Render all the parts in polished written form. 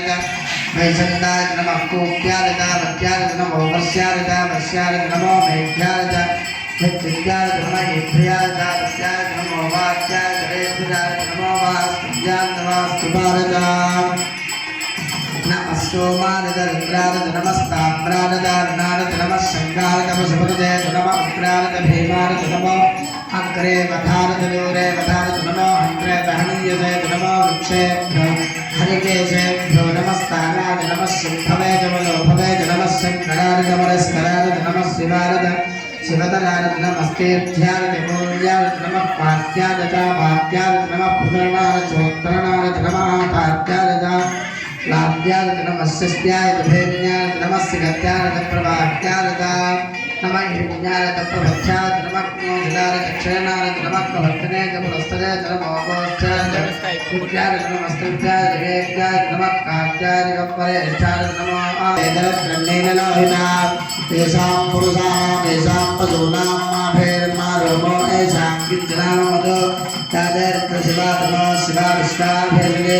वैशन्दाय नमः कूप्याय वत्याय नमो वर्ष्याय वर्ष्याय नमो मेघ्याय विद्याय नमः इभ्याय वत्याय नमो वात्याय रेभ्याय नमो वास्त्याय नमस्तुभारत नमः सोमानदरुद्राय नमस्ताम्राय नमः शङ्काय नमः नमः उग्राय भीमाय नमः अग्रे वधारत दूरे वधारत नमो हन्त्रे दहनीयसे नमो वृक्षेभ्यो हरिकेशेभ्यो नमस्ताराय नमः सिंहवे जमलोभवे नमः शङ्कराय नमस्कराय नमः शिवाय शिवतराय नमस्तेभ्याय मूल्याय नमः पात्याय पात्याय नमः पुनर्नाय चोत्तरनाय नमः पात्याय लाभ्याय नमः शिष्याय भेन्याय नमः सिगत्याय प्रभात्याय नमः हिरण्याय प्रभक्षाय नमः मोहिलाय दक्षिणाय नमः प्रभक्तने पुरस्तरे नमः गोष्ठाय विद्याय नमः स्तुत्याय रेभ्याय नमः कात्याय गप्परेष्ठाय नमः वेदरत्नेन लोहिता तेषां पुरुषां तेषां पशूनां माभेर्मारोमो ऐषां किञ्चनामतो तादेर्शिवात्मा शिवा विश्वाभेषजे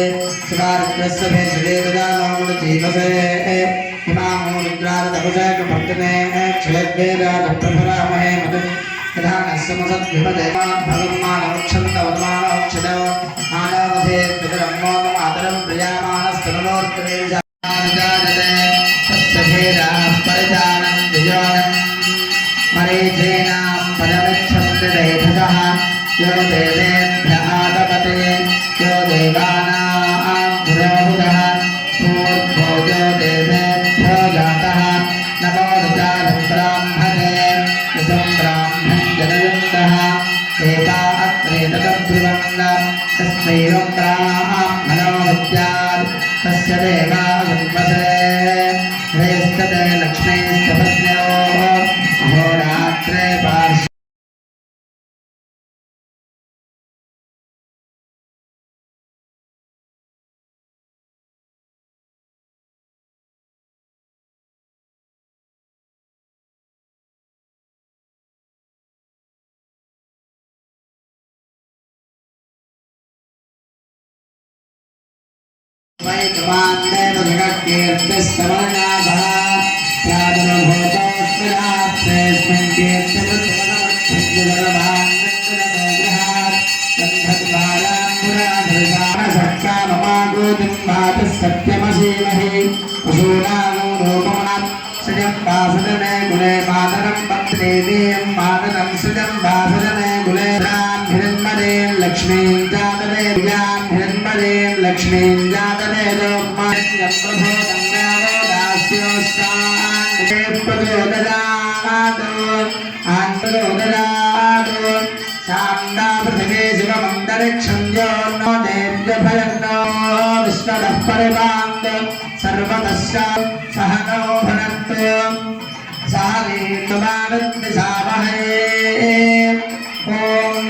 शिवारुद्रस्य भेषजे ददानो जीवसे हिमामूलिद्रारदभुजकभक्तने क्षयद्वेदाप्रभरामहे मधु प्रधानस्समसद्विपदे भगवन्मानवक्षन्तवन्मानवक्षदो मानवधे पितरम्मोदमातरं प्रियामानस्तनोर्तवेजानते तस्य भेदाः परिजानं विजोनं मरीचीनां पदमिच्छन्ति वेधसः यो देवेभ्यः आदपते यो देवानां पुरोहुतः पूर्वोजो देवेभ्यो जातः नमो ऋचानं ब्राह्मणे ऋतं ब्राह्मणं जनयन्तः एता अत्रे तदब्रुवन्न तस्मै ब्राह्मणो विद्यात् तस्य देवा संवसे ह्रेस्तते लक्ष्मीस्तपत्न्यो अहोरात्रे पार्श्वे वैद्यमान्देव जगत्कीर्तिस्तवर्णाभः प्रादुर्भूतोऽस्मिन् कीर्तिमुत्तमनमच्छिद्यजगभान्नन्दनोग्रहात् गन्धद्वाराम्बुराधृशानसक्काममागोतिं वातः सत्यमसीमहि वसूनानो रूपमनात् सृजं वासदने कुले मातरं पत्रेवीयं मातरं सृजं वासदने कुले हिरण्मदेन लक्ष्मीं जातवे हिरण्मदेन लक्ष्मीं जातवे लोकमान्यं प्रभो गङ्गावो दास्योस्तान् प्रचोदयात् आन्तरोदयात् शान्ता पृथिवी शिवमन्तरिक्षं यो नो देव्यभयन्नो विश्वतः परिपान्त सर्वतः सह नो भनन्तु सह वीर्यमानद्विषावहै ॐ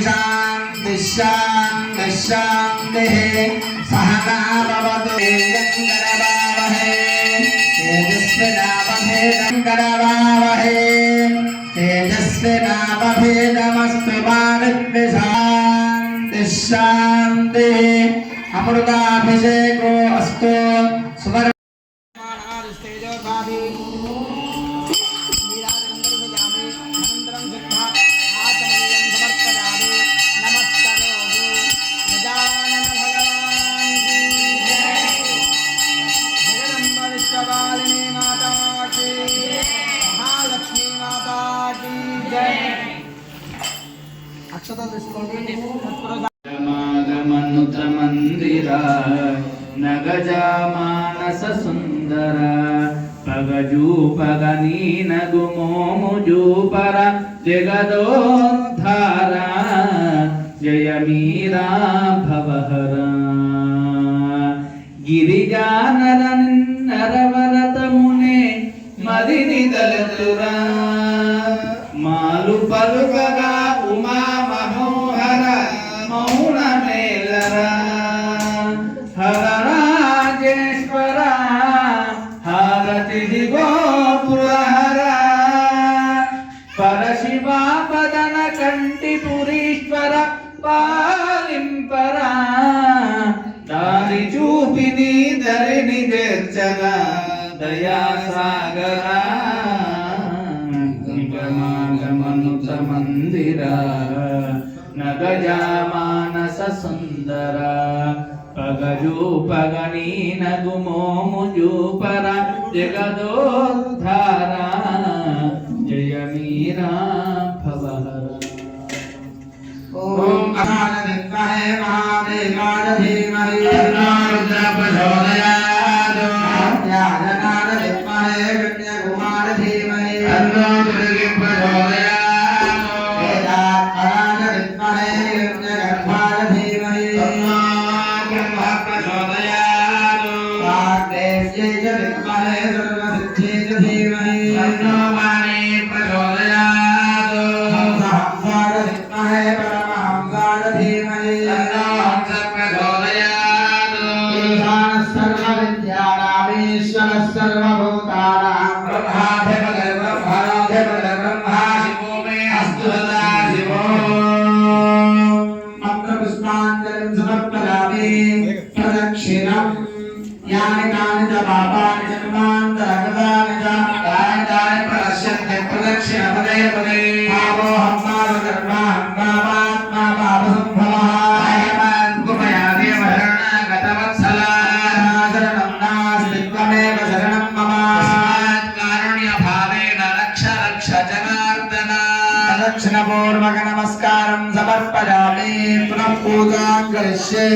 शान्तिः शान्तिः शान्तिः सहना भवतु करवावहै तेजस्विनावभेदं करवावहै तेजस्विनावभेदमस्तु शान्तिः शान्तिः अमृताभिषेको अस्तु सुवर्ण मंदिरा नगजा मानस सुंदर पगजू पगनी नगुमोमुजू पर जगदोद्धारा जय मीरा भवहरा गिरिजानर नरवरत मुने मदिनि दलतुरा मालु पलुकगा उमा मनोहर मौन मेलरा हर राजेश्वर हारति गोपुरहर परशिवा पदन कंटिपुरीश्वर पालिंपरा दारि चूपिनी धरिणि చేర్చగా దయాసాగరా గమనుత మందిర నగజా మానస సుందర పగజూపగనీ నగుమోము జూపర జగదోద్ధార జయ మీరా భవహర. ఓం అనాదిత్మహే మహాదేవాయ ధీమహి తన్నో రుద్రః ప్రచోదయాత్. జ్ఞానాదిత్మహే కన్యాకుమార ధీమహి తన్నో దుర్గం ప్రచోదయాత్. వేదాత్మనాదిత్మహే హిరణ్యగర్భాయ ధీమహి తన్నో బ్రహ్మ ప్రచోదయాత్. వాగ్దేవ్యై చ విద్మహే సర్వసిద్ధ్యై చ ధీమహి తన్నో వాణీ ప్రచోదయాత్. హంసహంసాయ విద్మహే పరమహంసాయ ధీమహి తన్నో హంస ప్రచోదయాత్. ఈశానः సర్వవిద్యానామీశ్వరः సర్వభూతానాం బ్రహ్మాధిపతిర్ బ్రహ్మణోధిపతిర్ బ్రహ్మా శివో మే అస్తు సదా శివో. మంత్రపుష్పాంజలిం సమర్పయామి. ప్రదక్షిణం యాని కాని చ పాపాని జన్మాంతరగతాని చ తాని తాని ప్రదక్ష్యంతే ప్రదక్షిణ పదే పదే. పాపోహం పాపకర్మాహం పాపాత్మా పాపసంభవః కుమయా దేవశరణాగతవత్సలా శరణం నాస్తి త్వమేవ శరణం మమ. కారుణ్యభావేన రక్ష రక్ష జనార్దన. ప్రదక్షిణపూర్వక నమస్కారం సమర్పయామి. పునః పూజాం కరిష్యే.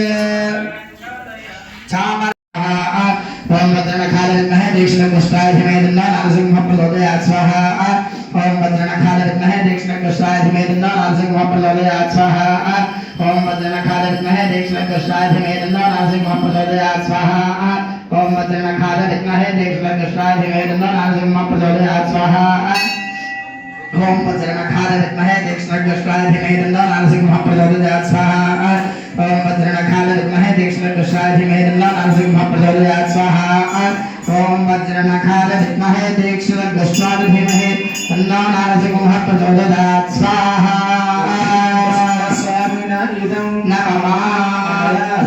ఓం భద్రనఖాయ విద్మహే దీక్షణపుష్టాయ ధీమహి తన్నో నరసింహః ప్రచోదయాత్ స్వాహా. ఓం భద్రనఖాయ విద్మహే దీక్షణపుష్టాయ ధీమహి తన్నో నరసింహః ప్రచోదయాత్ స్వాహా. ఓం భద్రనఖాయ విద్మహే దీక్షణపుష్టాయ ధీమహి తన్నో నరసింహః ప్రచోదయాత్ స్వాహా. ఓం భద్రనఖాయ విద్మహే దీక్షణపుష్టాయ ధీమహి తన్నో నరసింహః ప్రచోదయాత్ స్వాహా. ఓం భద్రనఖాయ విద్మహే దీక్షణపుష్టాయ ధీమహి తన్నో నరసింహః ప్రచోదయాత్ స్వాహా. ఓం భద్రనఖాయ విద్మహే దీక్షణపుష్టాయ ధీమహి తన్నో నరసింహః ప్రచోదయాత్ స్వాహా. ఓం భద్రనఖాయ విద్మహే దీక్షణపుష్టాయ ధీమహి తన్నో నరసింహః ప్రచోదయాత్ స్వాహా.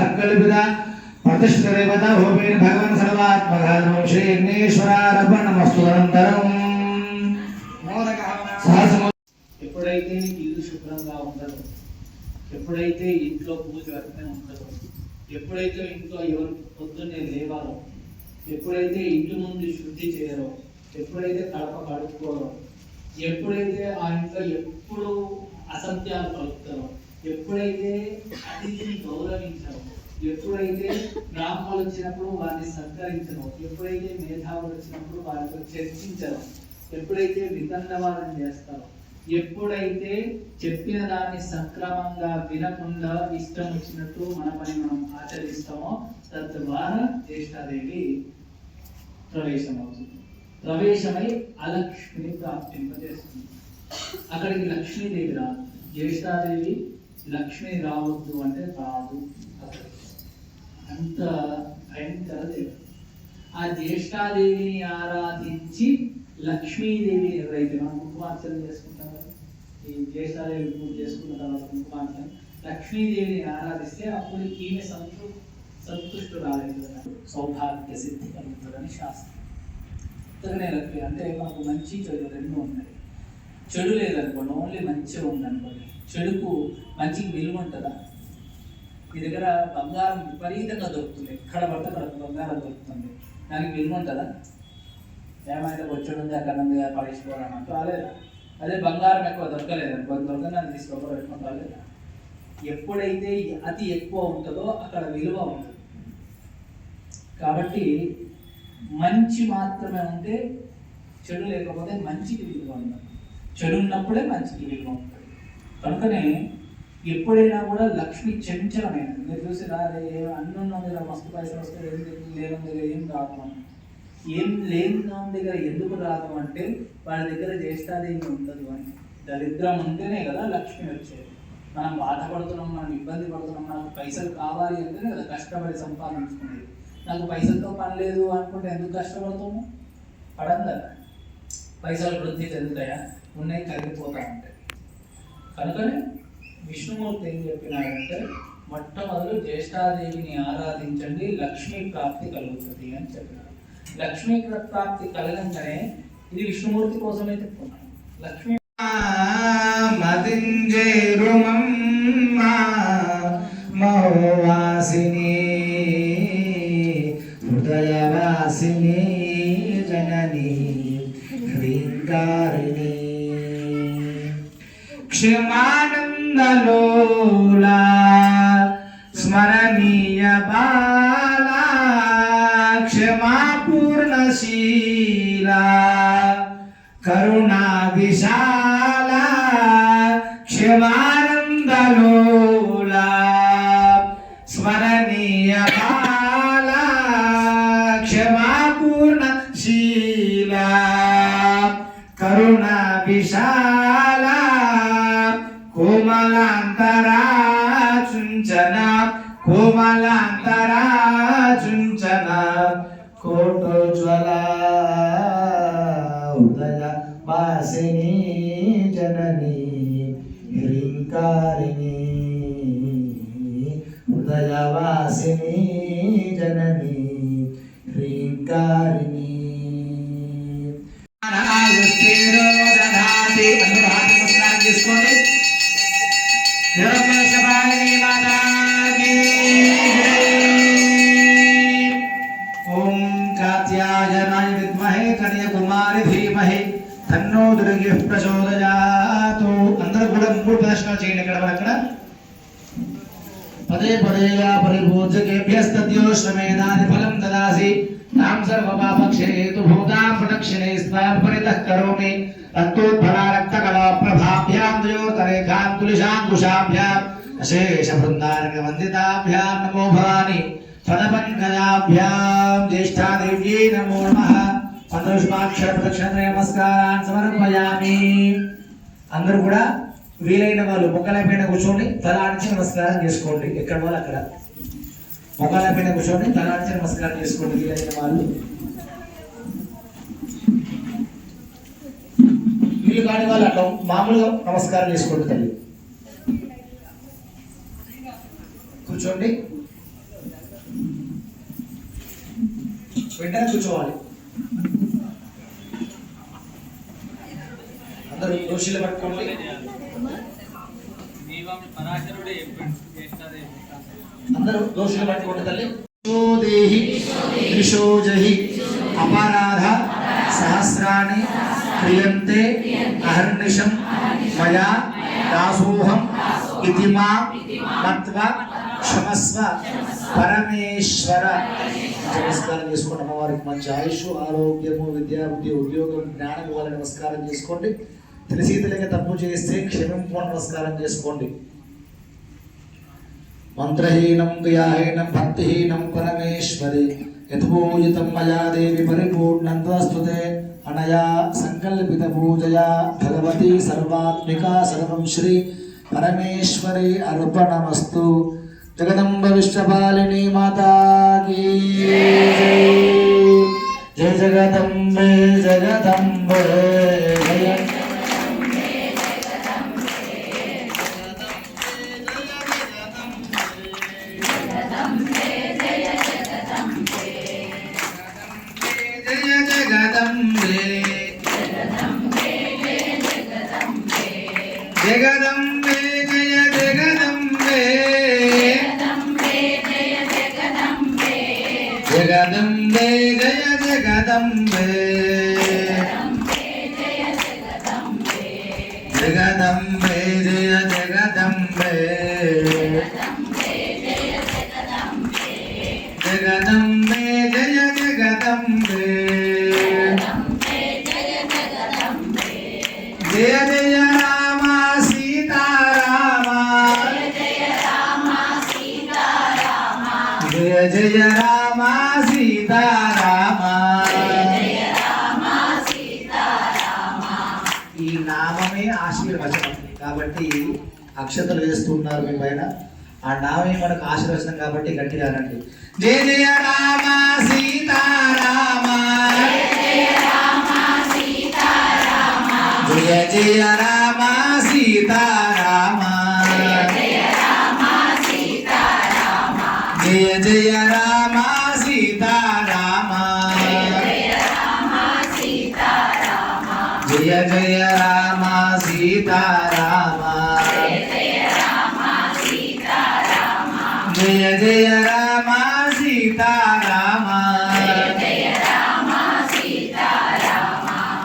సంకల్పిత ప్రతిష్ఠిత ఓపేన భగవన్ సర్వాత్మకానో శ్రీ విఘ్నేశ్వరార్పణమస్తు. అనంతరం ఎప్పుడైతే ఇల్లు శుభ్రంగా ఉండదో, ఎప్పుడైతే ఇంట్లో పూజ వ్యర్థం ఉంటుందో, ఎప్పుడైతే ఇంట్లో ఎవరు పొద్దున్నే లేవాలో, ఎప్పుడైతే ఇంటి ముందు శుద్ధి చేయరో, ఎప్పుడైతే కడప కడుక్కోరో, ఎప్పుడైతే ఆ ఇంట్లో ఎప్పుడు అసత్యాలు కలుపుతారో, ఎప్పుడైతే అతిథిని గౌరవించరో, ఎప్పుడైతే బ్రాహ్మణులు వచ్చినప్పుడు వారిని సత్కరించరో, ఎప్పుడైతే మేధావులు వచ్చినప్పుడు వారితో చర్చించరో, ఎప్పుడైతే వితండవాదం చేస్తారో, ఎప్పుడైతే చెప్పిన దాన్ని సక్రమంగా వినకుండా ఇష్టం వచ్చినట్టు మన పని మనం ఆచరిస్తామో తద్వారా జ్యేష్ఠాదేవి ప్రవేశం అవుతుంది. ప్రవేశమై అలక్ష్మిని ప్రాప్తింపజేస్తుంది. అక్కడికి లక్ష్మీదేవి రాదు. జ్యేష్ఠాదేవి లక్ష్మి రావద్దు అంటే రాదు. అంత భయంకర దేవి. ఆ జ్యేష్ఠాదేవిని ఆరాధించి లక్ష్మీదేవిని ఎవరైతే మనం కుంకుమార్చన చేసుకుంటాం కదా, ఈ జ్యేష్ఠాదేవి పూజ చేసుకున్న తర్వాత కుంకుమార్చన లక్ష్మీదేవిని ఆరాధిస్తే అప్పుడు ఈమె సంతుష్టురాలవుతుంది, సౌభాగ్య సిద్ధి కలుగుతుందని శాస్త్రం. లక్ష్మి అంటే మనకు మంచి చెడు రెండు ఉన్నాయి. చెడు లేదనుకోండి, ఓన్లీ మంచిగా ఉందనుకోండి, చెడుకు మంచికి విలువ ఉంటుందా? మీ దగ్గర బంగారం విపరీతంగా దొరుకుతుంది, ఎక్కడ పడితే అక్కడ బంగారం దొరుకుతుంది, దానికి విలువ ఉంటుందా? ఏమైతే వచ్చాడు ఉంది అక్కడ నుండి పడేసుకోవాలన్నట్టు రాలేదా? అదే బంగారం ఎక్కువ దొరకలేదు అనుకోండి, దొరకదని తీసుకోవడం పెట్టుకుని రాలేదా? ఎప్పుడైతే అతి ఎక్కువ ఉంటుందో అక్కడ విలువ ఉంటుంది. కాబట్టి మంచి మాత్రమే ఉంటే చెడు లేకపోతే మంచికి విలువ ఉంటుంది, చెడు ఉన్నప్పుడే మంచికి విలువ ఉంటుంది. కనుకనే ఎప్పుడైనా కూడా లక్ష్మి చంచలమైనది. మీరు చూసిరా, అదే అన్నున్న దగ్గర మస్తు పైసలు వస్తే ఏం లేని దగ్గర ఏం రాదు అని. ఏం లేని దగ్గర ఎందుకు రాదు అంటే వాళ్ళ దగ్గర జ్యేష్ఠాదేవి ఉండదు అని. దరిద్రం ఉంటేనే కదా లక్ష్మి వచ్చేది. మనం బాధపడుతున్నాం, మనం ఇబ్బంది పడుతున్నాం, నాకు పైసలు కావాలి అంటేనే కదా కష్టపడి సంపాదించుకునేది. నాకు పైసలతో పని లేదు అనుకుంటే ఎందుకు కష్టపడుతాము? పడం కదా. పైసలు వృద్ధి చెందుతాయా? ఉన్నాయి, కరిగిపోతా ఉంటాయి. కనుకనే విష్ణుమూర్తి ఏం చెప్పినాడంటే మొట్టమొదలు జ్యేష్ఠాదేవిని ఆరాధించండి, లక్ష్మీ ప్రాప్తి కలుగుతుంది అని చెప్పారు. లక్ష్మీ ప్రాప్తి కలగంగానే ఇది విష్ణుమూర్తి కోసమే చెప్పుకున్నాను. లక్ష్మీ మహోవాసిని హృదయవాసిని జనని హ్రీంకారిణి క్షమానందలోలా స్మరణీయ బాలా క్షమాపూర్ణశీలా కరుణా విశాలా క్షమానందలోలా స్మరణీయ బాలా క్షమాపూర్ణశీలా కరుణా విశాలా కోమలాంతరా చుంచన కోమలాంతరా చుంచన కోటోజ్వల ఉదయ వాసిని జనని హ్రీంకారిణి ఉదయ వాసిని జనని హ్రీంకారిణి నమస్కారం చేసుకోండి. ఓం కాత్యాయనాయ విద్మహే కన్యాకుమారి ధీమహి తన్నో దుర్గే ప్రచోదయాతు. అందరూ కూడా 3 ప్రదర్శనలు చేయండి. ఇక్కడ అక్కడ పదే పదేగా పరిభూజకేభ్యస్తద్యోశ్వమేధాని ఫలం దదాసి తాం సర్వపాపక్షేతు భూతాం ప్రదక్షిణే స్వాం పరితః కరోమి రక్తోద్భలా రక్తకళా ప్రభాభ్యాం ద్వయోతరేఖాం తులిశాంకుశాభ్యాం అశేష బృందారక వందితాభ్యాం నమో భవాని పదపంకజాభ్యాం జ్యేష్ఠాదేవ్యై నమో నమః. పంచపుష్పాక్షర ప్రదక్షిణ నమస్కారాన్ని సమర్పయామి. అందరూ కూడా వీలైన వాళ్ళు మొక్కలపైన కూర్చోండి, తలాంచి నమస్కారం చేసుకోండి. ఎక్కడ వాళ్ళు అక్కడ మొక్కలపైన కూర్చోండి, తలాంచి నమస్కారం చేసుకోండి వీలైన వాళ్ళు. వీళ్ళు కాని వాళ్ళు అట్లా మామూలుగా నమస్కారం చేసుకోండి. తల్లి కూర్చోండి, వెంటనే కూర్చోవాలి. అందరూ దోషులు పట్టుకోండి. అందరూ దోషులు పట్టుకోండి. తల్లి దేహి త్రిశోజహి అపరాధ సహస్రాణి క్రియంతే అహర్నిశం మయా దాసోహం ఇతి మా మత్వా క్షమస్వ పరమేశ్వర. నమస్కారం చేసుకోండి. అమ్మవారికి మంచి ఆయుష్, ఆరోగ్యము, విద్యా, బుద్ధి, ఉద్యోగం, జ్ఞానం ఇవ్వాలని నమస్కారం చేసుకోండి. తెలిసితలేక తప్పు చేస్తే క్షమింపుని నమస్కారం చేసుకోండి. మంత్రహీనం క్రియాహీనం భక్తిహీనం పరమేశ్వరి యథోజితం మయా దేవి పరిపూర్ణంతస్తుతే అనయా సంకల్పిత పూజయా భగవతి సర్వాత్మికా సర్వం శ్రీ పరమేశ్వరి అర్పణమస్తు. జగదంబ విశ్వపాలిని మాతా కీ జయ. జగదంబే జగదంబే జయ. జగదంబే జయ జగదంబే జగదంబే జయ జగదంబే జగదంబే జయ జగదంబే జగదంబే జయ జగదంబే జయ జయ రామ సీతారామ జయ జయ రామ సీతారామ. ఈ నామమే ఆశీర్వచనం కాబట్టి అక్షతలు వేస్తున్నారు మీ పైన. ఆ నామే మనకు ఆశీర్వచనం కాబట్టి గట్టిగా అనండి. జయ జయ రామ సీతారామ జయ జయ రామ సీతారామ. జయ జయ రామ సీతారామ జయ జయ రామ సీతారామ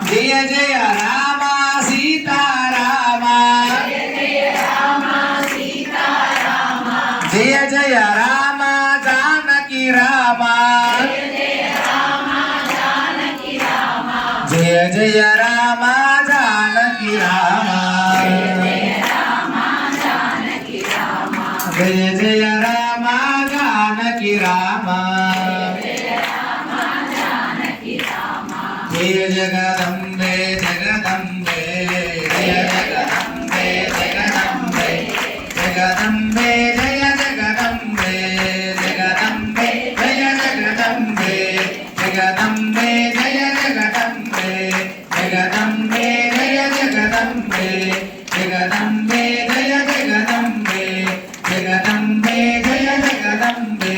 జయ జయ రామ సీతారామ జయ జయ రామ జానకి రామ జయ జయ రామ జానకి రామ జయ జయ రామ జానకి రామ జయ జగదంబే జగదంబే జయ జగదంబే జగదంబే జగదంబే జయ జగదంబే జగదంబే జయ జగదంబే జగదంబే జయ జగదంబే జగదంబే జయ జగదంబే జగదంబే జయ జగదంబే జగదంబే జయ జగదంబే జగదంబే జయ జగదంబే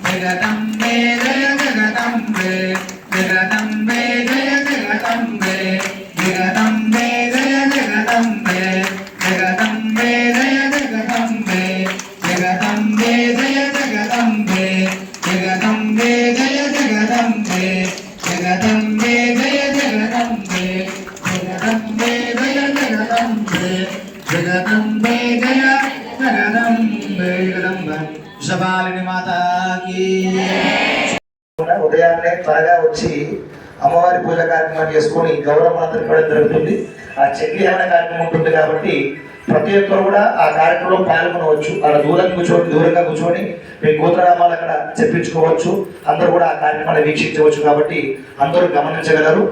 జగదంబే జయ జగదంబే జగదంబే జయ జగదంబే జగదంబే జయ జగదంబే జగదంబే జయ జగదంబే జగదంబే జయ జగదంబే జగదంబే జయ జగదంబే జగదంబే జయ జగదంబే జగదంబే జయ జగదంబే జగదంబ వృషభాలిని మాతాకి ఉదయాన్నే త్వరగా వచ్చి అమ్మవారి పూజ కార్యక్రమం చేసుకొని గౌరవమంత్రం కూడా జరుగుతుంది. ఆ చండీ హవన కార్యక్రమం ఉంటుంది కాబట్టి ప్రతి ఒక్కరు కూడా ఆ కార్యక్రమంలో పాల్గొనవచ్చు. అక్కడ దూరంగా కూర్చొని మీ గోత్రనామాలు అక్కడ చెప్పించుకోవచ్చు. అందరూ కూడా ఆ కార్యక్రమాన్ని వీక్షించవచ్చు కాబట్టి అందరూ గమనించగలరు.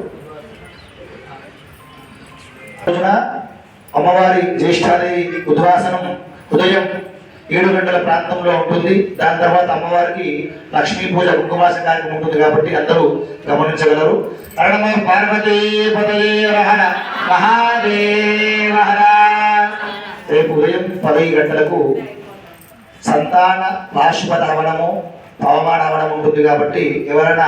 రోజున అమ్మవారి జ్యేష్ఠాదేవి ఉద్వాసనం ఉదయం 7 గంటల ప్రాంతంలో ఉంటుంది. దాని తర్వాత అమ్మవారికి లక్ష్మీ పూజ కుంకుమాస కార్యక్రమం ఉంటుంది కాబట్టి అందరూ గమనించగలరు. అరణమయ పార్వతీ పదయే హర మహాదేవ హర. రేపు ఉదయం 10 గంటలకు సంతాన పాశుపత హవనము పవమాన హవనం ఉంటుంది కాబట్టి ఎవరైనా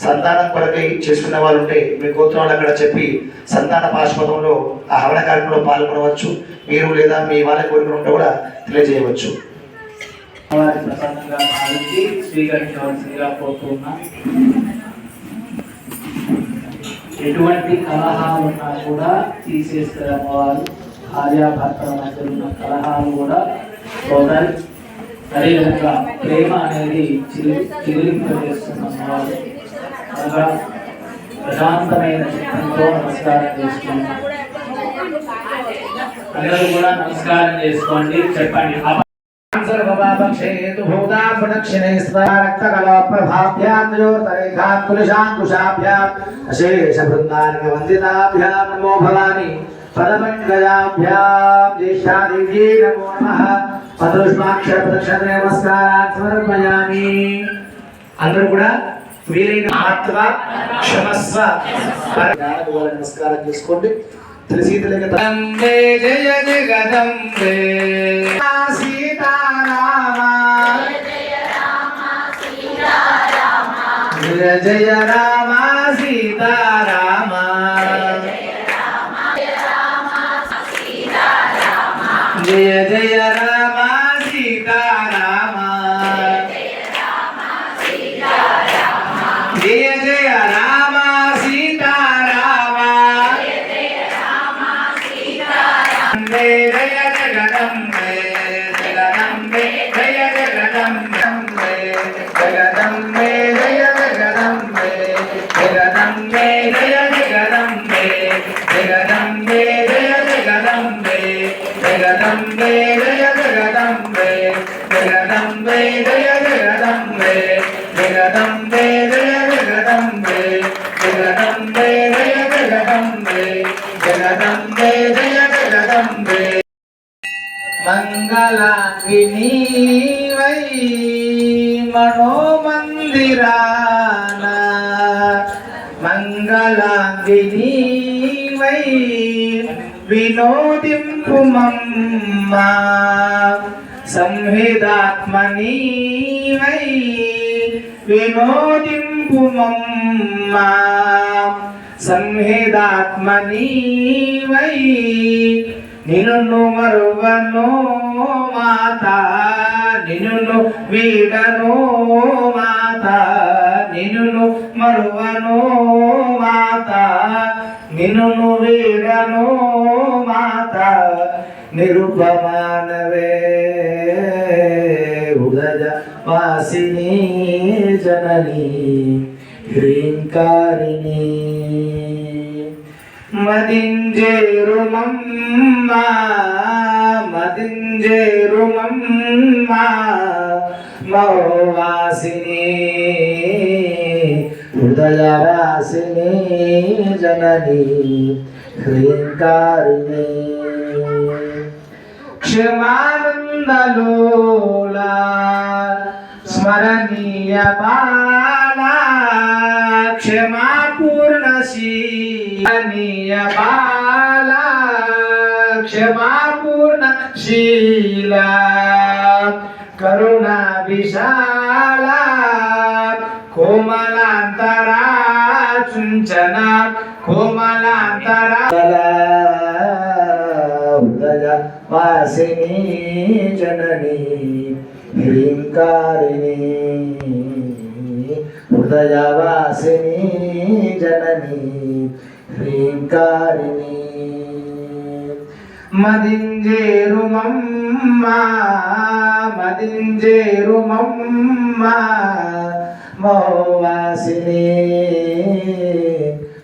సంతానం కొరకై చేసుకునే వాళ్ళు ఉంటే మీ గోత్రాలు అక్కడ చెప్పి సంతాన పాశుపతంలో ఆ హవన కార్యక్రమంలో పాల్గొనవచ్చు. మీరు లేదా మీ వాళ్ళ కోరికలు ఉంటే కూడా తెలియజేయవచ్చు. ప్రసన్నంగా భావించి స్వీకరించవలసిందిగా కోరుతున్నా. ఎటువంటి కలహాలున్నా కూడా తీసేస్తారు అమ్మవారు. భార్యాభర్తల మధ్య ఉన్న కలహాలు కూడా పోతాయి. అదేవిధంగా ప్రేమ అనేది చిగురింపజేస్తున్న అమ్మవారు. కనుక ప్రశాంతమైన చిత్తంతో నమస్కారం చేసుకోండి. అందరూ కూడా నమస్కారం చేసుకోండి. చెప్పండి. सर्वपापक्षेतु भूतापदक्षिणे स्वरक्तकलाप्रभाभ्यां अशेषबृन्दानिकवन्दिताभ्यां नमो भवानि पदमङ्गलाभ्यां ज्येष्ठादेव्यै नमो नमः. पदुष्माक्षरप्रदक्षिणे नमस्कारान् समर्पयामि. అందరూ కూడా వీలైన ఆత్మ క్షమస్వ నమస్కారం చేసుకోండి. తెలిసి తెలియక తంబే జయ జగదంబే సీతారామ జయ జయ రామ సీతారామ జయ జయ రామ సీతారామ జయ జయ రామ సీతారామ జయ జగదంబే జగదంబే జయ జగదంబే జగదంబే జయ జగదంబే జగదంబే జయ జగదంబే జగదంబే జయ జగదంబే జగదంబే జయ జగదంబే జగదంబే జయ జగదంబే జగదంబే జయ జగదంబే జగదంబే జయ జగదంబే జగదంబే జయ జగదంబే మంగళాంగిని వై మనోమందిరాన మంగళాంగిని వై వినోదింపు మమ్మ సంహిదాత్మని వై వినోదింపు మమ్మ సంహిదాత్మని వై నిన్ను మరువను మాత నిన్ను వీడను మాత నిన్ను మరువను మాత నిన్ను వీడను మాత నిరుపమానవే ఉదయ వాసిని జనని హ్రీంకారిణి మదింజేరుమమ్మ మదింజేరుమమ్మ మౌవాసిని హృదయవాసిని జనని హ్రీంకారిణి క్షమానందలోలా స్మరణీయ బాలా క్షమాపూర్ణశీలనీయ బాలా క్షమాపూర్ణశీల కరుణా విశాల కోమలాంతరా చుంచన కోమలాంతరా హృదయ వాసిని జనని హ్రీంకారిణి హృదయ వాసిని జనని హ్రీంకారిణి మదింజేరుమమ్మ మదింజేరుమమ్మ మౌవాసిని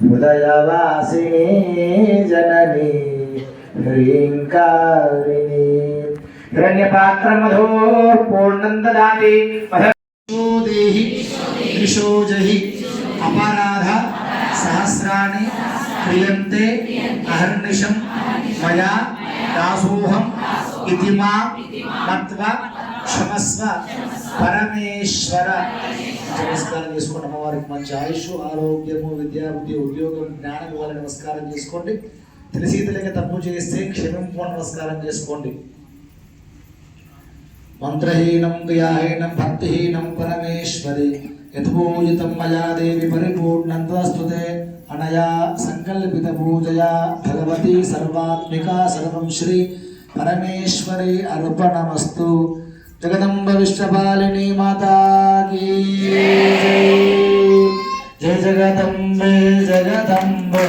హృదయవాసిని జనని హ్రీంకారిణి హిరణ్యపాత్రమధో పూర్ణం దదాతి దేహి త్రిశోజహి అపరాధ సహస్రాణి క్రియంతే అహర్నిశం మయా దాసోహం ఇతి మాం మత్వా క్షమస్వ పరమేశ్వర. నమస్కారం చేసుకోండి. అమ్మవారికి మంచి ఆయుష్ ఆరోగ్యము విద్యా బుద్ధి ఉద్యోగం జ్ఞానం ఇవ్వాలని నమస్కారం చేసుకోండి. తెలిసి తెలియక తప్పు చేస్తే క్షమింపుకొని నమస్కారం చేసుకోండి. మంత్రహీనం క్రియాహీనం భక్తిహీనం పరమేశ్వరి యథపూజితం మయా దేవి పరిపూర్ణం తస్తుతే అనయా సంకల్పిత పూజయా భగవతి సర్వాత్మికా సర్వం శ్రీ పరమేశ్వరి అర్పణమస్తు. జగదంబ విశ్వపాలిని మాతా కీ జయ జగదంబే జగదంబే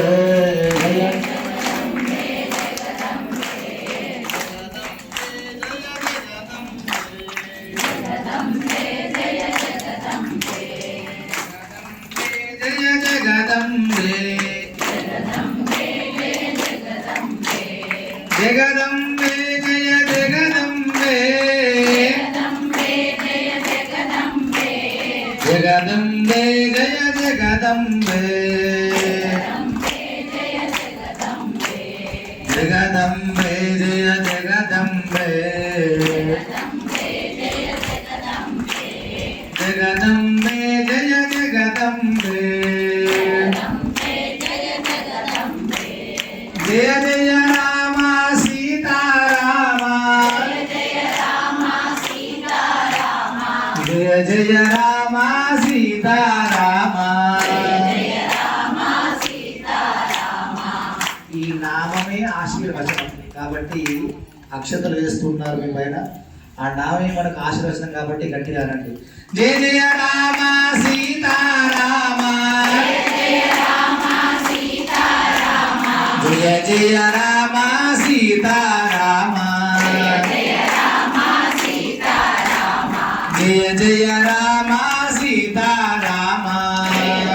జయ జగదంబే జయ జగదంబే జగదంబే జయ జగదంబే జగదంబే జయ జగదంబే జగదంబే జయ జగదంబే జయ జయ రామ సీతారామ జయ జయ రామ సీతారామ. ఈ నామమే ఆశీర్వచనం కాబట్టి అక్షతలు వేస్తున్నారు మీ పైన. ఆ నామే మనకు ఆశీర్వచనం కాబట్టి గట్టిగా అనండి. జయ జయ రామ సీతారామ జయ జయ రామ సీతారామ జయ జయ రామ సీతారామ జయ రామ సీతారామ జయ జయ రామ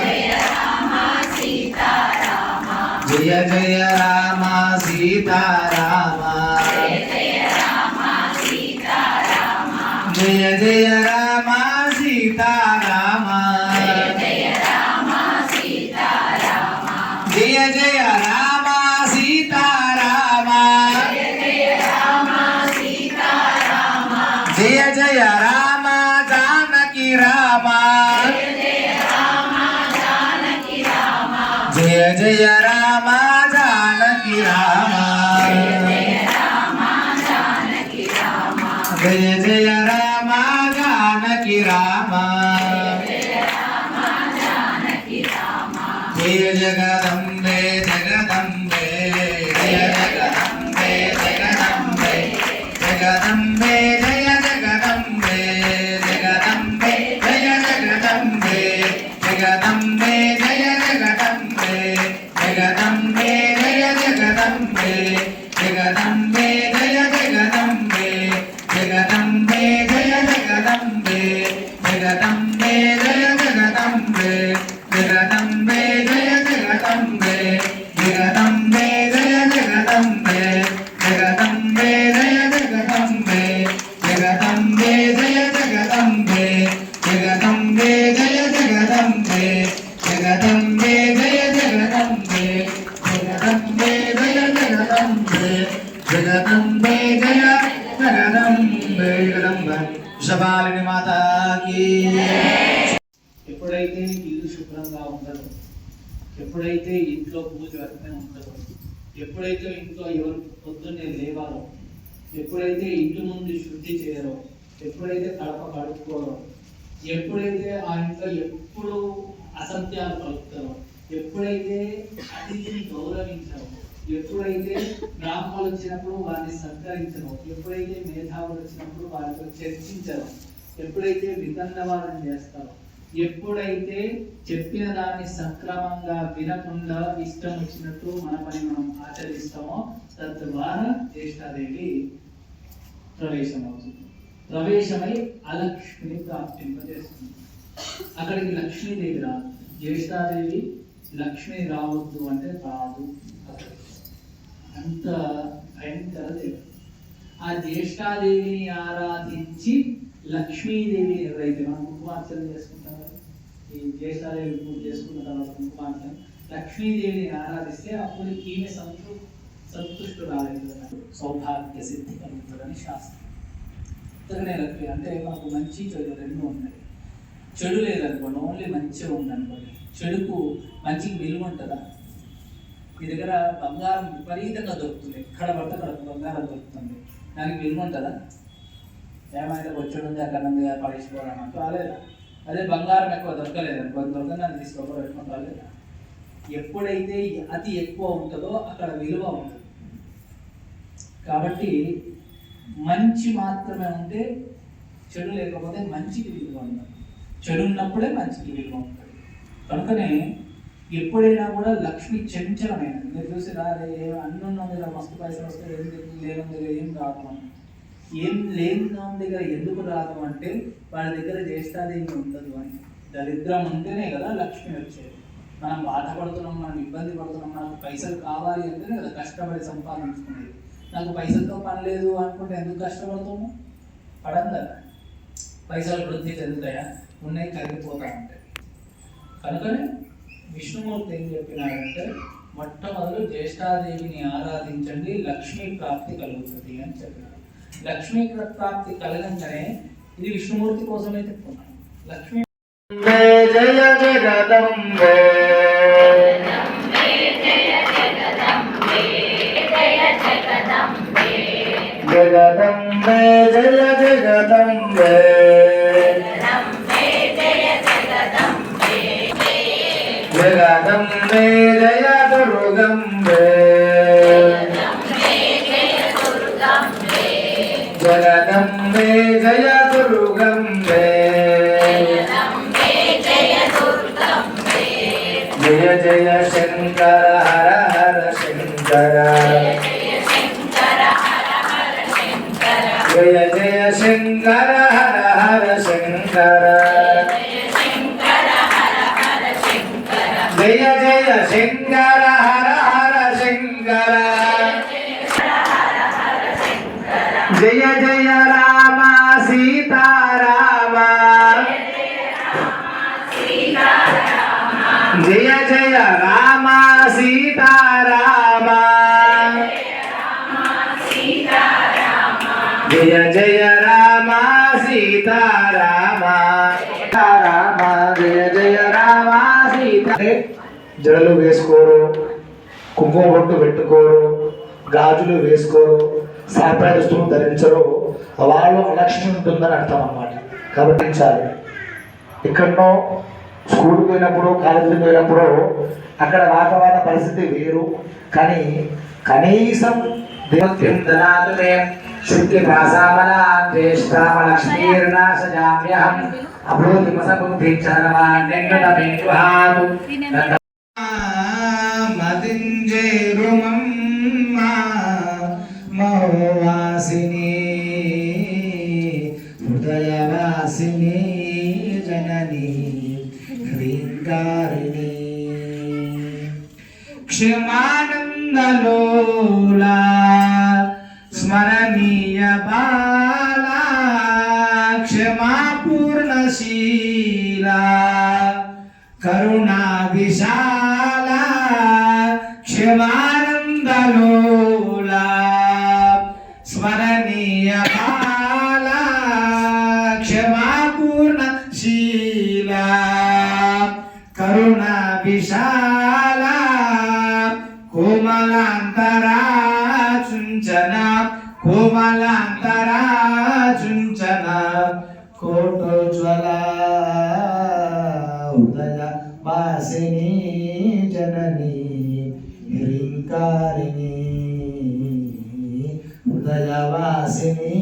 సీతారామ జయ జయ రామ సీతారామ జయ జయ రామ సీతారామ జయ జయ రామ సీతారామ జయ జయ రామ జానకి రామ జయ జయ రామ జానకి రామ జయ జయ రామ జానకి రామ జయ జయ జగదంబే జగదంబే జయ జగదంబే జగదంబే జగదంబే జయ జగదంబే జగదంబే జయ జగదంబే జగదంబే జయ జగదంబే జగదంబే జయ జగదంబే జగదంబే జయ జగదంబే జగదంబే జయ జగదంబే జగదంబే జయ జగదంబే జగదంబే జయ జగదంబే జగదంబే జయ జగదంబే జగదంబే జయ జగదంబే జగదంబే జయ జగదంబే జగదంబే జయ జగదంబే జగదంబే జయ జగదంబే జగదంబే జయ జగదంబే జగదంబే జయ జగదంబే జగదంబ వృషభాలిని మాతాకి. ఎప్పుడైతే ఇల్లు శుభ్రంగా ఉండదో, ఎప్పుడైతే ఇంట్లో పూజ వ్యక్తం ఉంటుందో, ఎప్పుడైతే ఇంట్లో ఎవరు పొద్దున్నే లేవాలో, ఎప్పుడైతే ఇంటి ముందు శుద్ధి చేయరో, ఎప్పుడైతే కడప కడుక్కోరో, ఎప్పుడైతే ఆ ఇంట్లో ఎప్పుడు అసత్యాలు కలుపుతారో, ఎప్పుడైతే అతిథిని గౌరవించరో, ఎప్పుడైతే బ్రాహ్మణులు వచ్చినప్పుడు వారిని సత్కరించరో, ఎప్పుడైతే మేధావులు వచ్చినప్పుడు వారితో చర్చించరో, ఎప్పుడైతే వితండవాదం చేస్తారో, ఎప్పుడైతే చెప్పిన దాన్ని సక్రమంగా వినకుండా ఇష్టం వచ్చినట్టు మన పని మనం ఆచరిస్తామో తద్వారా జ్యేష్ఠాదేవి ప్రవేశం అవుతుంది. ప్రవేశమై అలక్ష్మిని ప్రాప్తింపజేస్తుంది. అక్కడికి లక్ష్మీదేవి రాదు. జ్యేష్ఠాదేవి లక్ష్మి రావద్దు అంటే రాదు. అంత భయంకర దేవి. ఆ జ్యేష్ఠాదేవిని ఆరాధించి లక్ష్మీదేవి ఎవరైతే మనం కుంకుమార్చన చేసుకుంటాం కదా, ఈ జ్యేష్ఠాదేవి పూజ చేసుకున్న తర్వాత కుంకుమార్చన లక్ష్మీదేవిని ఆరాధిస్తే అప్పుడు ఈమె సంతుష్టురాలవుతుంది, సౌభాగ్య సిద్ధి కలుగుతుందని శాస్త్రం. లక్ష్మి అంటే మనకు మంచి చెడు రెండు ఉన్నాయి. చెడు లేదనుకోండి, ఓన్లీ మంచిగా ఉందనుకోండి, చెడుకు మంచికి విలువ ఉంటుందా? మీ దగ్గర బంగారం విపరీతంగా దొరుకుతుంది, ఎక్కడ పడితే అక్కడ బంగారం దొరుకుతుంది, దానికి విలువ ఉంటుందా? ఏమైతే వచ్చాడు ఉంది అక్కడ నుండి పడేసుకోవడం అంటూ రాలేదా? అదే బంగారం ఎక్కువ దొరకలేదు అనుకోండి, దొరకదని తీసుకోవడం పెట్టుకుని రాలేదా? ఎప్పుడైతే అతి ఎక్కువ ఉంటుందో అక్కడ విలువ ఉంటుంది. కాబట్టి మంచి మాత్రమే ఉంటే చెడు లేకపోతే మంచికి విలువ ఉంటుంది. చెడు ఉన్నప్పుడే మంచికి విలువ ఉంటుంది. కనుకనే ఎప్పుడైనా కూడా లక్ష్మి చంచలమైనది. మీరు చూసిరా, అన్నున్న దగ్గర మస్తు పైసలు వస్తే ఏం లేని దగ్గర ఏం రాదు అని. ఏం లేని దగ్గర ఎందుకు రాదు అంటే వాళ్ళ దగ్గర జ్యేష్ఠాదేవి ఉండదు అని. దరిద్రం ఉంటేనే కదా లక్ష్మి వచ్చేది. మనం బాధపడుతున్నాం, మనం ఇబ్బంది పడుతున్నాం, మనకు పైసలు కావాలి అంటేనే కదా కష్టపడి సంపాదించుకునేది. నాకు పైసలతో పని లేదు అనుకుంటే ఎందుకు కష్టపడుతున్నాం? పడం కదా. పైసలు వృద్ధి చెందుతాయా? ఉన్నాయి, కరిగిపోతా ఉంటాయి. కనుకనే విష్ణుమూర్తి ఏం చెప్పినాడంటే మొట్టమొదలు జ్యేష్ఠాదేవిని ఆరాధించండి, లక్ష్మీ ప్రాప్తి కలుగుతుంది అని చెప్పినాడు. లక్ష్మీ ప్రాప్తి కలగంగానే ఇది విష్ణుమూర్తి కోసమే చెప్పుకున్నాను. లక్ష్మీ జయ జగదంబే జగదంబే జయ జగదంబే జగదంబే జయ దుర్గంబే జగదంబే జయ దుర్గంబే జయ జయ శంకర హర హర శంకర జయ జయ శంకర హర హర శంకర జయ జయ శంకర హర హర శంకర జయ జయ రామ సీతారామ జయ జయ రామ సీతారామ జయ జయ రామ సీతారామ రామ జయ జయ రామ సీత. జడలు వేసుకోరు, కుంకుమ బొట్టు పెట్టుకోరు, గాజులు వేసుకోరు, సాంప్రదాయ దుస్తులు ధరించరు, వాళ్ళు అలక్ష్మి ఉంటుందని అర్థం అన్నమాట. కాబట్టి ఎక్కడనో స్కూల్కి పోయినప్పుడు కాలేజీకి పోయినప్పుడు అక్కడ వాతావరణ పరిస్థితి వేరు. కానీ కనీసం శుద్ధి భాషామలక్ష్మీర్నాశజామ్యహం అభూతిమసబుద్ధి చరవాణ్యంగడమేవాదు మదింజేరుమమ్మా మహోవాసిని హృదయవాసిని జనని హ్రీంకారిణి క్షమానందలోలా స్మరణీయ బాలా క్షమాపూర్ణశీలా కరుణా విశాలా క్షమానందలోలా స్మరణీయ బాలా క్షమాపూర్ణశీలా కరుణా విశాలా కోమలాంతరా చుంచన కోమలాంతరా చుంచన కోటోజ్వల ఉదయ వాసిని జనని హ్రీంకారిణి ఉదయ వాసిని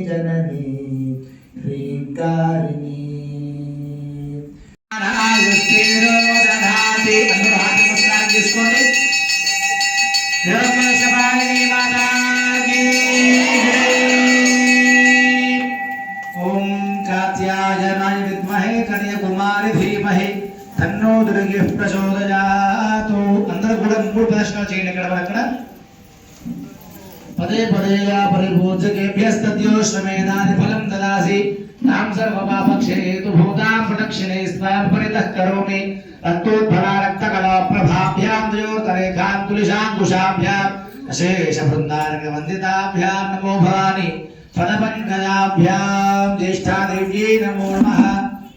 జనని హ్రీంకారిణి నమస్కారం చేసుకోండి. ఓం కాత్యాయనాయ విద్మహే కన్యాకుమారి ధీమహి తన్నో దుర్గే ప్రచోదయాతు. అందరూ కూడా 3 ప్రదర్శనలు చేయండి. అక్కడ పదే పదేగా పరిభూజకేభ్యస్తద్యోశ్వమేధాని ఫలం దదాసి నాం సర్వపాపక్షయేతు భూతాం ప్రదక్షిణే స్వాం పరితః కరోమి రక్తోద్భవా రక్తకళా ప్రభాభ్యాం ద్వయోర్తరేఖాం తులిశాంకుశాభ్యాం అశేష బృందారక వందితాభ్యాం నమో భవాని పదపంకజాభ్యాం జ్యేష్ఠాదేవ్యై నమో నమః.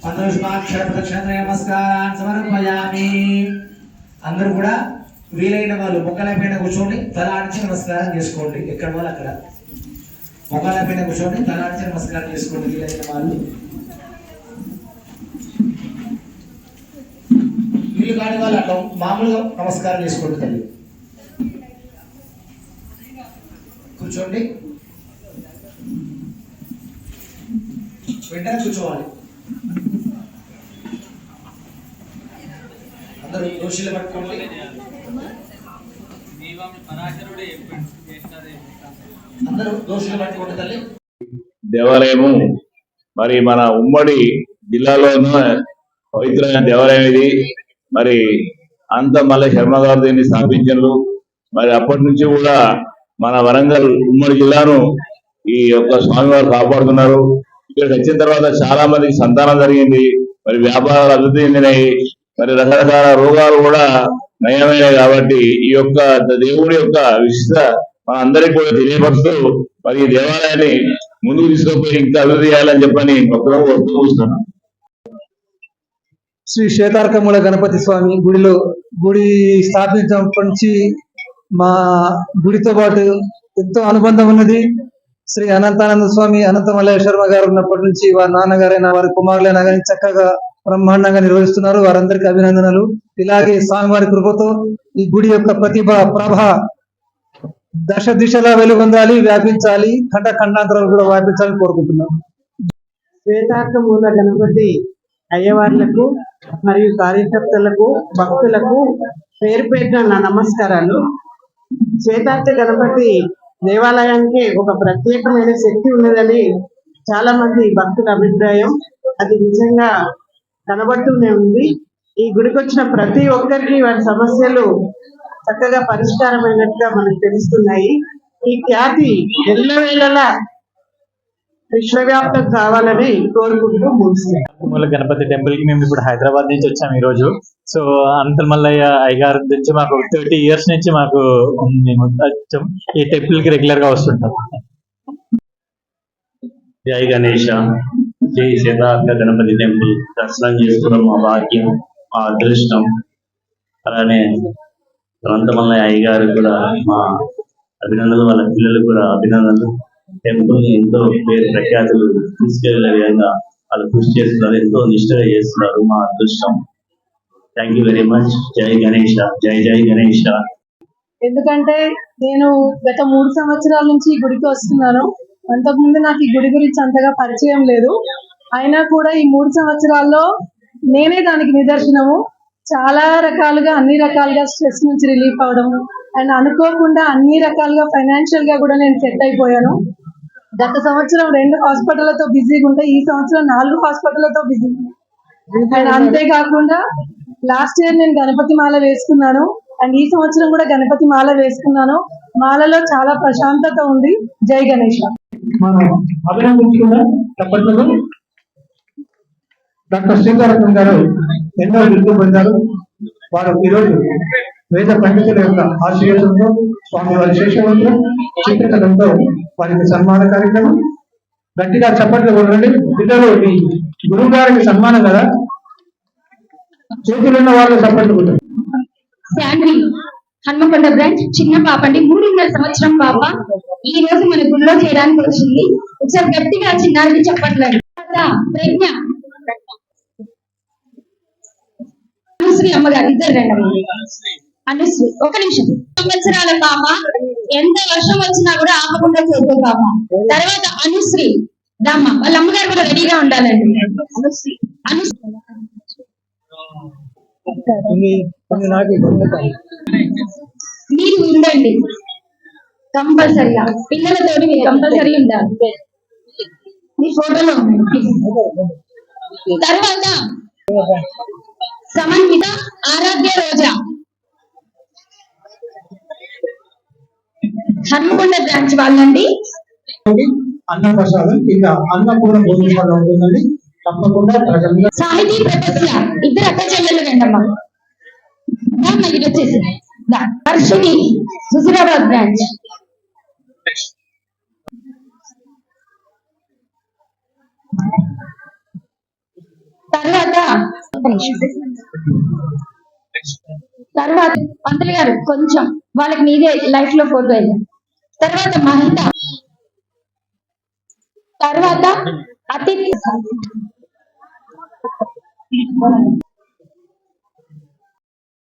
పంచపుష్పాక్షర ప్రదక్షిణ నమస్కారాన్ని సమర్పయామి. అందరూ కూడా వీలైన వాళ్ళు మొక్కలపైన కూర్చొని తలాడించి నమస్కారం చేసుకోండి. ఎక్కడ వాళ్ళు అక్కడ మొక్కలపైన కూర్చొని తలాడించి నమస్కారం చేసుకోండి వీలైన వాళ్ళు. వీళ్ళు కాని వాళ్ళు అట్లా మామూలుగా నమస్కారం చేసుకోండి. తల్లి కూర్చోండి, వెంటనే కూర్చోవాలి. అందరూ దోషులు పట్టుకోండి. అందరూ దోషులు పట్టుకోండి తల్లి. దేవాలయము మరి మన ఉమ్మడి జిల్లాలోనూ పవిత్రమైన దేవాలయం ఇది. మరి అంత మళ్ళీ శర్మ గారు దీన్ని స్థాపించారు. మరి అప్పటి నుంచి కూడా మన వరంగల్ ఉమ్మడి జిల్లాను ఈ యొక్క స్వామివారు కాపాడుతున్నారు. ఇక్కడికి వచ్చిన తర్వాత చాలా మందికి సంతానం జరిగింది. మరి వ్యాపారాలు అభివృద్ధి చెందినాయి. మరి రకరకాల రోగాలు కూడా నయమైనాయి. కాబట్టి ఈ యొక్క దేవుడి యొక్క విశిష్ట మన అందరికీ కూడా తెలియపరుస్తూ మరి ఈ దేవాలయాన్ని ముందుకు తీసుకుపోయి ఇంకా అభివృద్ధి చేయాలని చెప్పని భక్తులను కోరుతున్నాను. శ్రీ శ్వేతార్కమూల గణపతి స్వామి గుడి స్థాపించినప్పటి నుంచి మా గుడితో పాటు ఎంతో అనుబంధం ఉన్నది. శ్రీ అనంతానంద స్వామి అనంత మల్లేశ్వర గారు ఉన్నప్పటి నుంచి వారి నాన్నగారైనా వారి కుమారులైనా కానీ చక్కగా బ్రహ్మాండంగా నిర్వహిస్తున్నారు. వారందరికీ అభినందనలు. ఇలాగే స్వామివారి కృపతో ఈ గుడి యొక్క ప్రతిభ ప్రభ దశ దిశలా వెలుగొందాలి, వ్యాపించాలి, ఖండాంతరాలు కూడా వ్యాపించాలని కోరుకుంటున్నాం. శ్వేతార్కమూల గణపతి అయ్యవార్లకు మరియు కార్యకర్తలకు భక్తులకు పేరు పేరున నా నమస్కారాలు. శ్వేతార్క గణపతి దేవాలయానికి ఒక ప్రత్యేకమైన శక్తి ఉన్నదని చాలా మంది భక్తుల అభిప్రాయం. అది నిజంగా కనబడుతూనే ఉంది. ఈ గుడికి వచ్చిన ప్రతి ఒక్కరికి వారి సమస్యలు చక్కగా పరిష్కారమైనట్టుగా మనకు తెలుస్తున్నాయి. ఈ ఖ్యాతి ఎల్లవేళలా విశ్వవ్యాప్తం కావాలని కోరుకుంటూ ముగిస్తున్నాయి. మూల గణపతి టెంపుల్ కి మేము ఇప్పుడు హైదరాబాద్ నుంచి వచ్చాము ఈ రోజు. సో అనంత మల్లయ్య అయ్యగారి నుంచి మాకు 30 years నుంచి మాకు మేము ఈ టెంపుల్ కి రెగ్యులర్ గా వస్తుంటాం. జై గణేష, జై శ్వేతార్క గణపతి టెంపుల్ దర్శనం చేసుకోవడం మా భాగ్యం, మా అదృష్టం. అలానే అనంతమల్లయ్య అయ్యగారు కూడా మా అభినందనలు, వాళ్ళ పిల్లలు కూడా అభినందనలు. టెంపుల్ ని ఎంతో పేరు ప్రఖ్యాతులు తీసుకెళ్లే విధంగా వాళ్ళు కృషి చేస్తున్నారు, ఎంతో నిష్ఠగా చేస్తున్నారు. మా అదృష్టం. Thank you very much. జై గణేష, జై జై గణేష. ఎందుకంటే నేను గత 3 సంవత్సరాల నుంచి ఈ గుడికి వస్తున్నాను. అంతకుముందు నాకు ఈ గుడి గురించి అంతగా పరిచయం లేదు. అయినా కూడా ఈ 3 సంవత్సరాల్లో నేనే దానికి నిదర్శనము. చాలా రకాలుగా అన్ని రకాలుగా స్ట్రెస్ నుంచి రిలీఫ్ అవడం అండ్ అనుకోకుండా అన్ని రకాలుగా ఫైనాన్షియల్ గా కూడా నేను సెట్ అయిపోయాను. గత సంవత్సరం 2 హాస్పిటళ్లతో బిజీగా ఉంటే ఈ సంవత్సరం 4 హాస్పిటళ్లతో బిజీ. అండ్ అంతేకాకుండా లాస్ట్ ఇయర్ నేను గణపతి మాల వేసుకున్నాను అండ్ ఈ సంవత్సరం కూడా గణపతి మాల వేసుకున్నాను. మాలలో చాలా ప్రశాంతత ఉంది. జై గణేష్. మనం అభినందించుకున్నాం తప్పట్లేదు. డాక్టర్ శ్రీధరత్నం గారు ఎన్నో బిరుదులు పొందారు. వారు ఈరోజు వేద పండితుల యొక్క ఆశీర్వాదంతో స్వామి వారి శేషవంతులు చిత్రకథంతో వారికి సన్మాన కార్యక్రమం. గట్టిగా చప్పట్లు కొనండి పిల్లలు. మీ గురువు గారికి సన్మానం కదా, చేతులున్న వాళ్ళు చప్పట్లు కొట్టారు. శాండ్వి హన్మకొండ బ్రాంచ్ చిన్న పాప అండి, 3.5 సంవత్సరం పాప ఈ రోజు మన గుడిలో చేయడానికి వచ్చింది. ఒకసారి గట్టిగా చిన్నారికి చెప్పట్లేదు. ప్రజ్ఞ, అనుశ్రీ అమ్మగారు ఇద్దరు రండి. అనుశ్రీ 1 నిమిషం. 2 సంవత్సరాల పాప, ఎంత వర్షం వచ్చినా కూడా ఆపకుండా చేసే పాప. తర్వాత అనుశ్రీ రామ్మ, వాళ్ళ అమ్మగారు కూడా రెడీగా ఉండాలండి. అనుశ్రీ మీరు ఉండండి కంపల్సరిగా, పిల్లలతోటి మీరు కంపల్సరీ ఉండాలి. మీ ఫోటోలో ఉండండి. తర్వాత సమన్విత, ఆరాధ్య, రోజా హన్మకొండ బ్రాంచ్ వాళ్ళండి. అన్నప్రసాదం ఇంకా అన్నపూర్ణ భోజనం ఉంటుందండి. తప్పకుండా సాహితీ ప్రపస్య ఇద్దరు అక్క చెల్లెలు రండమ్మా. ఇది వచ్చేసి హర్షిని హుజురాబాద్ బ్రాంచ్. తర్వాత పంతులు గారు కొంచెం వాళ్ళకి మీదే లైఫ్ లో ఫోటో అయ్యారు. తర్వాత మహిళ, తర్వాత అతి